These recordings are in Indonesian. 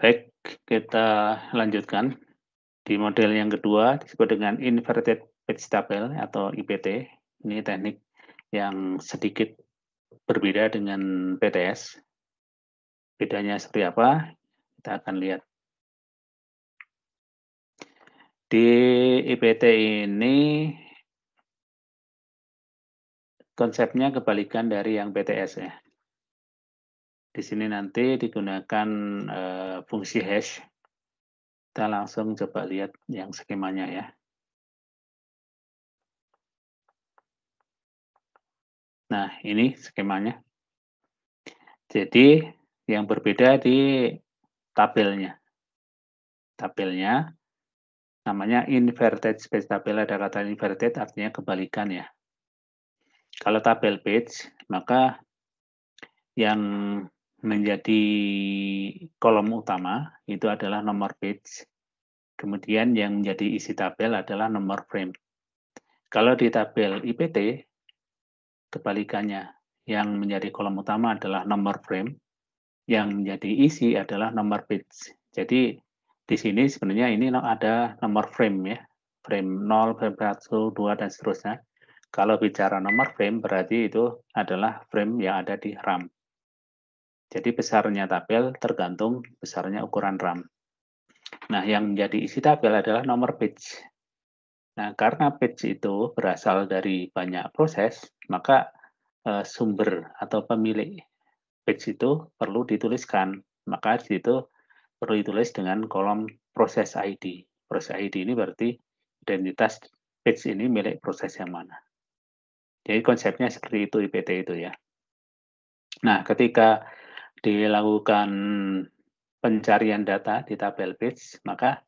Baik, kita lanjutkan. Di model yang kedua disebut dengan inverted page table atau IPT. Ini teknik yang sedikit berbeda dengan PTS. Bedanya seperti apa? Kita akan lihat. Di IPT ini konsepnya kebalikan dari yang PTS ya. Di sini nanti digunakan fungsi hash. Kita langsung coba lihat yang skemanya ya. Nah, ini skemanya. Jadi yang berbeda di tabelnya. Tabelnya namanya inverted space tabel, ada kata inverted artinya kebalikan ya. Kalau tabel page, maka yang menjadi kolom utama itu adalah nomor page. Kemudian yang menjadi isi tabel adalah nomor frame. Kalau di tabel IPT, kebalikannya. Yang menjadi kolom utama adalah nomor frame, yang menjadi isi adalah nomor page. Jadi di sini sebenarnya ini ada nomor frame ya. Frame 0, frame 1, 2, dan seterusnya. Kalau bicara nomor frame berarti itu adalah frame yang ada di RAM. Jadi besarnya tabel tergantung besarnya ukuran RAM. Nah, yang menjadi isi tabel adalah nomor page. Nah, karena page itu berasal dari banyak proses, maka sumber atau pemilik page itu perlu dituliskan. Maka di situ perlu ditulis dengan kolom proses ID. Proses ID ini berarti identitas page ini milik proses yang mana. Jadi konsepnya seperti itu IPT itu ya. Nah, ketika dilakukan pencarian data di tabel page, maka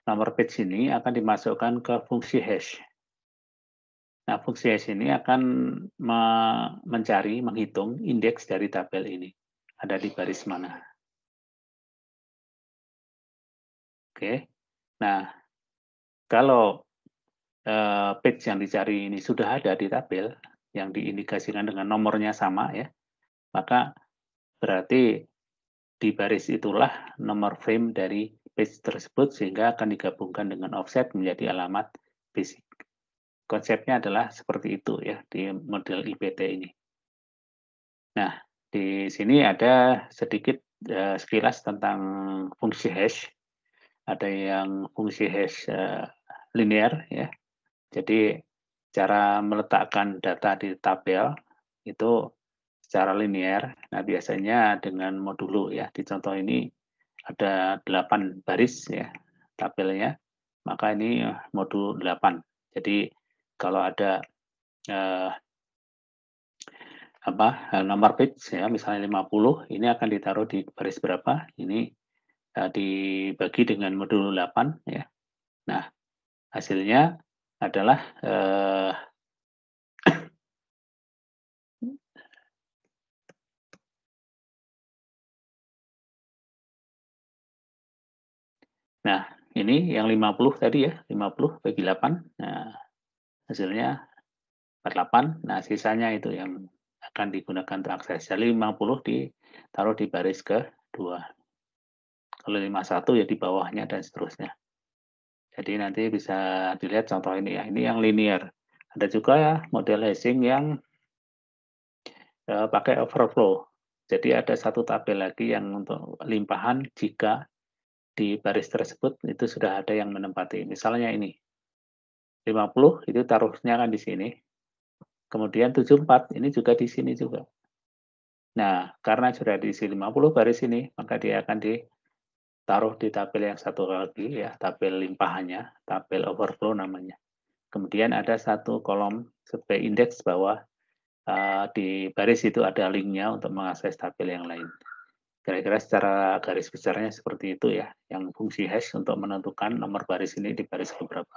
nomor page ini akan dimasukkan ke fungsi hash. Nah, fungsi hash ini akan mencari, menghitung indeks dari tabel ini. Ada di baris mana. Oke. Nah, kalau page yang dicari ini sudah ada di tabel, yang diindikasikan dengan nomornya sama ya, maka berarti di baris itulah nomor frame dari page tersebut sehingga akan digabungkan dengan offset menjadi alamat basic. Konsepnya adalah seperti itu ya di model IPT ini. Nah, di sini ada sedikit sekilas tentang fungsi hash. Ada yang fungsi hash linear ya. Jadi cara meletakkan data di tabel itu secara linear. Nah, biasanya dengan modulo ya. Di contoh ini ada 8 baris ya tabelnya. Maka ini modul 8. Jadi kalau ada eh, nomor page ya misalnya 50, ini akan ditaruh di baris berapa? Ini dibagi dengan modul 8 ya. Nah, hasilnya adalah nah, ini yang 50 tadi ya, 50 bagi 8. Nah, hasilnya 48. Nah, sisanya itu yang akan digunakan untuk akses. Jadi 50 ditaruh di baris kedua. Kalau 51 ya di bawahnya dan seterusnya. Jadi nanti bisa dilihat contoh ini ya. Ini yang linear. Ada juga ya model hashing yang pakai overflow. Jadi ada satu tabel lagi yang untuk limpahan jika di baris tersebut itu sudah ada yang menempati. Misalnya ini 50 itu taruhnya kan di sini. Kemudian 74 ini juga di sini juga. Nah, karena sudah diisi 50 baris ini, maka dia akan ditaruh di tabel yang satu lagi ya, tabel limpahannya, tabel overflow namanya. Kemudian ada satu kolom sebagai indeks bahwa di baris itu ada linknya untuk mengakses tabel yang lain. Kira-kira secara garis besarnya seperti itu ya, yang fungsi hash untuk menentukan nomor baris ini di baris keberapa.